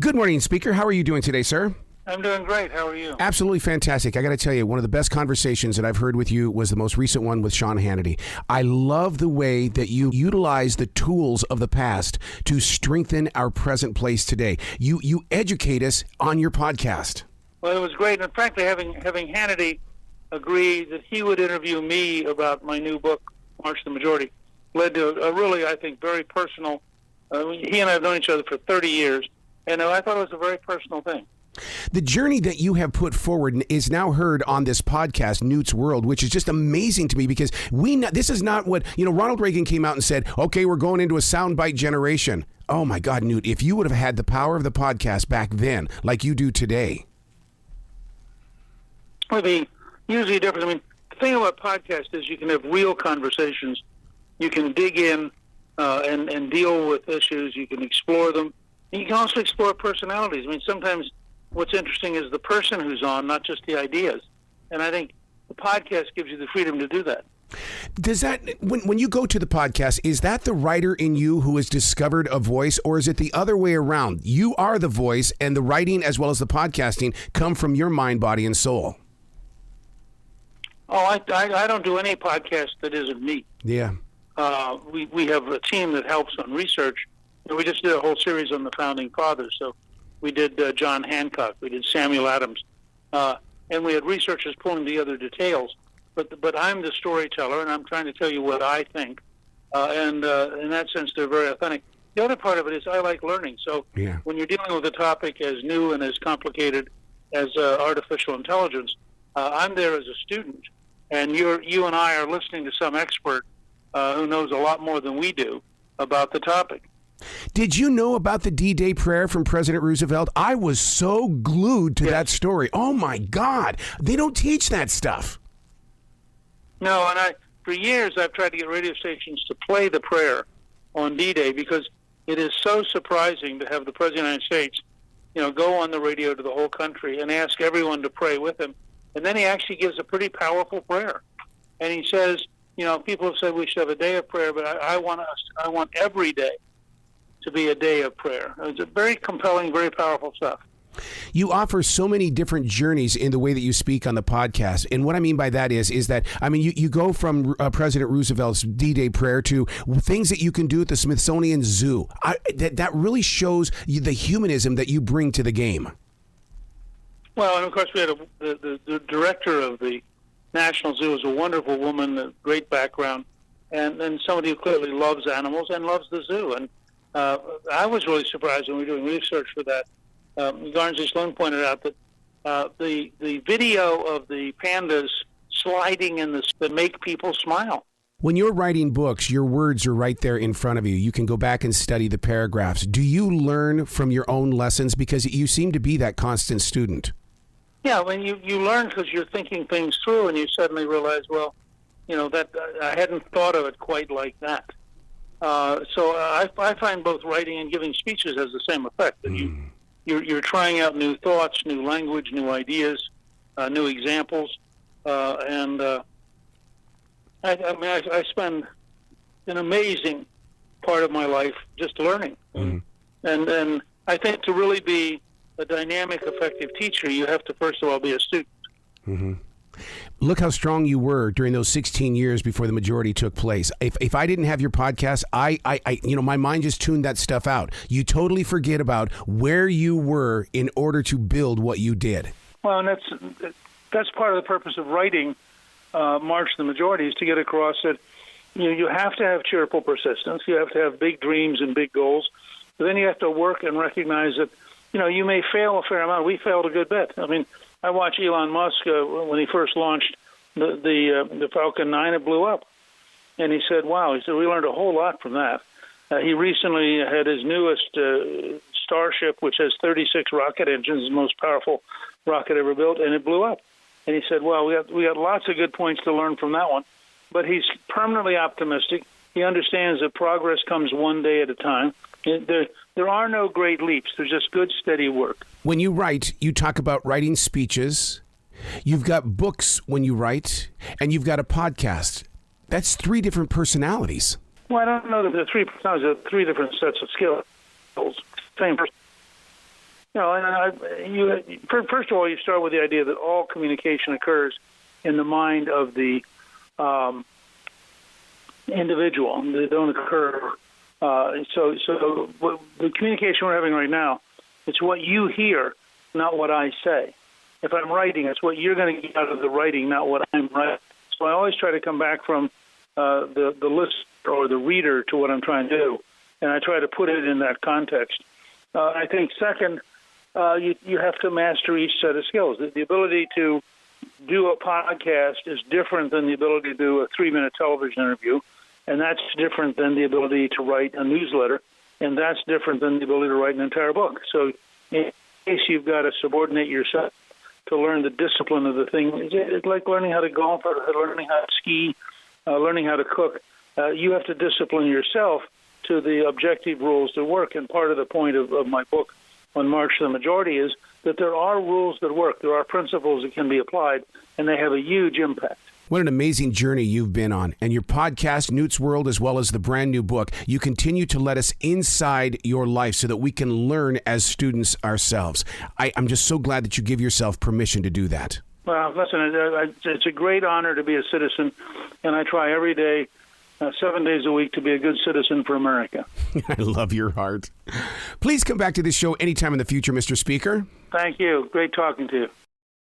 Good morning, speaker. How are you doing today, sir? I'm doing great. How are you? Absolutely fantastic. I got to tell you, one of the best conversations that I've heard with you was the most recent one with Sean Hannity. I love the way that you utilize the tools of the past to strengthen our present place today. You educate us on your podcast. Well, it was great. And frankly, having Hannity agree that he would interview me about my new book, March the Majority, led to a really, I think, very personal. He and I have known each other for 30 years, and I thought it was a very personal thing. The journey that you have put forward is now heard on this podcast, Newt's World, which is just amazing to me because this is not what, Ronald Reagan came out and said, okay, we're going into a soundbite generation. Oh my God, Newt, if you would have had the power of the podcast back then, like you do today. Well, the usually different. The thing about podcasts is you can have real conversations. You can dig in and deal with issues. You can explore them. And you can also explore personalities. Sometimes what's interesting is the person who's on, not just the ideas. And I think the podcast gives you the freedom to do that. Does that, when you go to the podcast, is that the writer in you who has discovered a voice, or is it the other way around? You are the voice, and the writing as well as the podcasting come from your mind, body, and soul. Oh, I don't do any podcast that isn't me. Yeah. We have a team that helps on research. We just did a whole series on the Founding Fathers. So we did John Hancock, we did Samuel Adams, and we had researchers pulling together details. But I'm the storyteller, and I'm trying to tell you what I think. And in that sense, they're very authentic. The other part of it is I like learning. So when you're dealing with a topic as new and as complicated as artificial intelligence, I'm there as a student, and you and I are listening to some expert who knows a lot more than we do about the topic. Did you know about the D-Day prayer from President Roosevelt? I was so glued to that story. Oh, my God. They don't teach that stuff. No, and for years I've tried to get radio stations to play the prayer on D-Day because it is so surprising to have the President of the United States, go on the radio to the whole country and ask everyone to pray with him. And then he actually gives a pretty powerful prayer. And he says, people have said we should have a day of prayer, but I want every day to be a day of prayer. It's a very compelling, very powerful stuff. You offer so many different journeys in the way that you speak on the podcast. And what I mean by that is that, you go from President Roosevelt's D-Day prayer to things that you can do at the Smithsonian Zoo. That really shows you the humanism that you bring to the game. Well, and of course we had the director of the National Zoo is a wonderful woman, a great background, and somebody who clearly loves animals and loves the zoo. And I was really surprised when we were doing research for that. Garnsey Sloan pointed out that the video of the pandas sliding in that make people smile. When you're writing books, your words are right there in front of you. You can go back and study the paragraphs. Do you learn from your own lessons? Because you seem to be that constant student. Yeah, you learn because you're thinking things through, and you suddenly realize, that I hadn't thought of it quite like that. So I find both writing and giving speeches has the same effect. That you're trying out new thoughts, new language, new ideas, new examples, and I spend an amazing part of my life just learning. And I think to really be a dynamic, effective teacher, you have to first of all be a student. Look how strong you were during those 16 years before the majority took place. If I didn't have your podcast, I my mind just tuned that stuff out. You totally forget about where you were in order to build what you did. Well, and that's part of the purpose of writing March the Majority, is to get across that you have to have cheerful persistence. You have to have big dreams and big goals. But then you have to work and recognize that you may fail a fair amount. We failed a good bit. I watched Elon Musk when he first launched the Falcon 9. It blew up, and he said, "Wow!" He said, "We learned a whole lot from that." He recently had his newest Starship, which has 36 rocket engines, the most powerful rocket ever built, and it blew up. And he said, "Well, we got lots of good points to learn from that one." But he's permanently optimistic. He understands that progress comes one day at a time. There are no great leaps. There's just good, steady work. When you write, you talk about writing speeches. You've got books when you write, and you've got a podcast. That's three different personalities. Well, I don't know that the three personalities are three different sets of skills. Same person. First of all, you start with the idea that all communication occurs in the mind of the individual. They don't occur. So the communication we're having right now, it's what you hear, not what I say. If I'm writing, it's what you're going to get out of the writing, not what I'm writing. So I always try to come back from the listener or the reader to what I'm trying to do, and I try to put it in that context. I think second, you have to master each set of skills. The ability to do a podcast is different than the ability to do a 3-minute television interview, and that's different than the ability to write a newsletter, and that's different than the ability to write an entire book. So in case you've got to subordinate yourself to learn the discipline of the thing, it's like learning how to golf or learning how to ski, learning how to cook. You have to discipline yourself to the objective rules that work, and part of the point of my book on March to the Majority is that there are rules that work. There are principles that can be applied, and they have a huge impact. What an amazing journey you've been on. And your podcast, Newt's World, as well as the brand new book, you continue to let us inside your life so that we can learn as students ourselves. I'm just so glad that you give yourself permission to do that. Well, listen, it's a great honor to be a citizen, and I try every day, 7 days a week, to be a good citizen for America. I love your heart. Please come back to this show anytime in the future, Mr. Speaker. Thank you. Great talking to you.